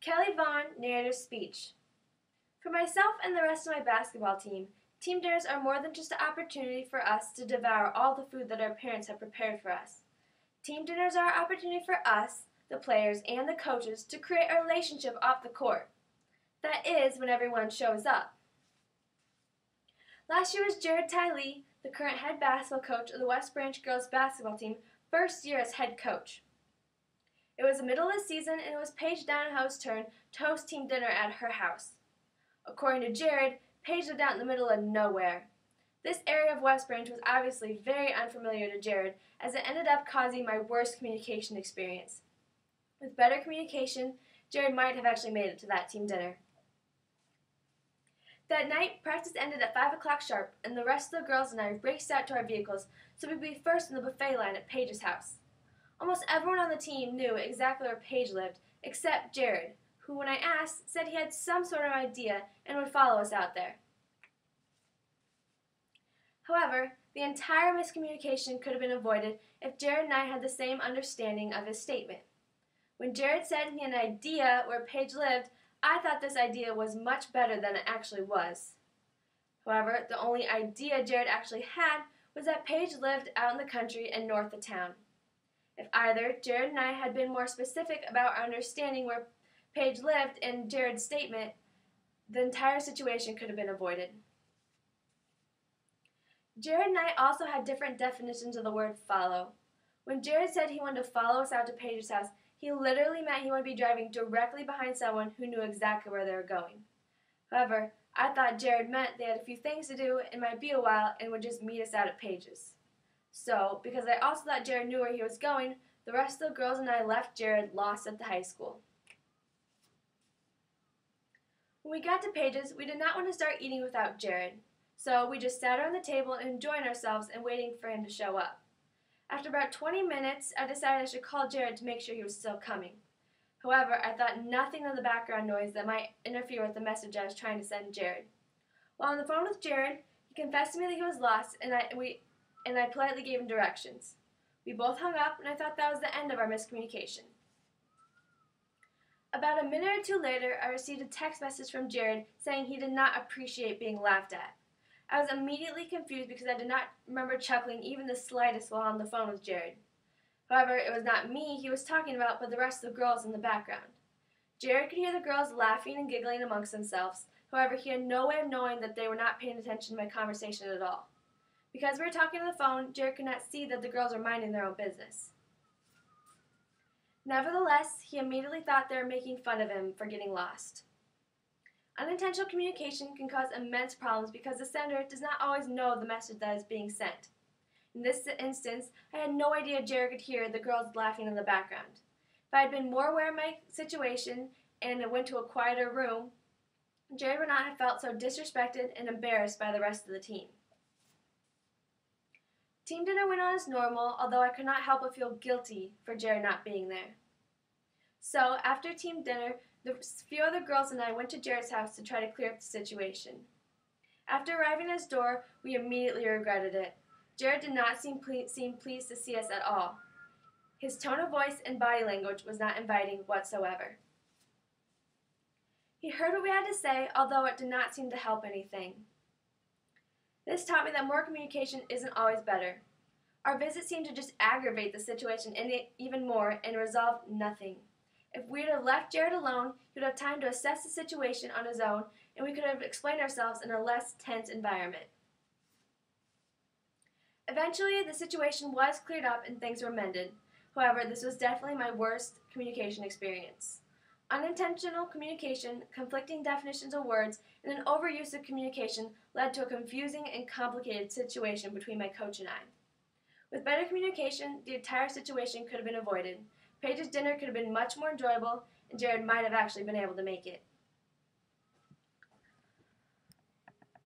Kelli Vaughan narrative speech. For myself and the rest of my basketball team, team dinners are more than just an opportunity for us to devour all the food that our parents have prepared for us. Team dinners are an opportunity for us, the players, and the coaches to create a relationship off the court. That is, when everyone shows up. Last year was Jared Tylee, the current head basketball coach of the West Branch girls basketball team, first year as head coach. It was the middle of the season, and it was Paige Donahoe's turn to host team dinner at her house. According to Jared, Paige lived out in the middle of nowhere. This area of West Branch was obviously very unfamiliar to Jared, as it ended up causing my worst communication experience. With better communication, Jared might have actually made it to that team dinner. That night, practice ended at 5 o'clock sharp, and the rest of the girls and I raced out to our vehicles so we'd be first in the buffet line at Paige's house. Almost everyone on the team knew exactly where Paige lived, except Jared, who, when I asked, said he had some sort of idea and would follow us out there. However, the entire miscommunication could have been avoided if Jared and I had the same understanding of his statement. When Jared said he had an idea where Paige lived, I thought this idea was much better than it actually was. However, the only idea Jared actually had was that Paige lived out in the country and north of town. If either Jared and I had been more specific about our understanding where Paige lived in Jared's statement, the entire situation could have been avoided. Jared and I also had different definitions of the word follow. When Jared said he wanted to follow us out to Paige's house, he literally meant he wanted to be driving directly behind someone who knew exactly where they were going. However, I thought Jared meant they had a few things to do, it might be a while, and would just meet us out at Paige's. So, because I also thought Jared knew where he was going, the rest of the girls and I left Jared lost at the high school. When we got to Paige's, we did not want to start eating without Jared, so we just sat around the table and enjoying ourselves and waiting for him to show up. After about 20 minutes, I decided I should call Jared to make sure he was still coming. However, I thought nothing of the background noise that might interfere with the message I was trying to send Jared. While on the phone with Jared, he confessed to me that he was lost, and I politely gave him directions. We both hung up, and I thought that was the end of our miscommunication. About a minute or two later, I received a text message from Jared saying he did not appreciate being laughed at. I was immediately confused because I did not remember chuckling even the slightest while on the phone with Jared. However, it was not me he was talking about, but the rest of the girls in the background. Jared could hear the girls laughing and giggling amongst themselves. However, he had no way of knowing that they were not paying attention to my conversation at all. Because we were talking on the phone, Jared could not see that the girls were minding their own business. Nevertheless, he immediately thought they were making fun of him for getting lost. Unintentional communication can cause immense problems because the sender does not always know the message that is being sent. In this instance, I had no idea Jared could hear the girls laughing in the background. If I had been more aware of my situation and went to a quieter room, Jared would not have felt so disrespected and embarrassed by the rest of the team. Team dinner went on as normal, although I could not help but feel guilty for Jared not being there. So, after team dinner, the few other girls and I went to Jared's house to try to clear up the situation. After arriving at his door, we immediately regretted it. Jared did not seem pleased to see us at all. His tone of voice and body language was not inviting whatsoever. He heard what we had to say, although it did not seem to help anything. This taught me that more communication isn't always better. Our visit seemed to just aggravate the situation even more and resolve nothing. If we had left Jared alone, he would have time to assess the situation on his own, and we could have explained ourselves in a less tense environment. Eventually, the situation was cleared up and things were mended. However, this was definitely my worst communication experience. Unintentional communication, conflicting definitions of words, and an overuse of communication led to a confusing and complicated situation between my coach and I. With better communication, the entire situation could have been avoided. Paige's dinner could have been much more enjoyable, and Jared might have actually been able to make it.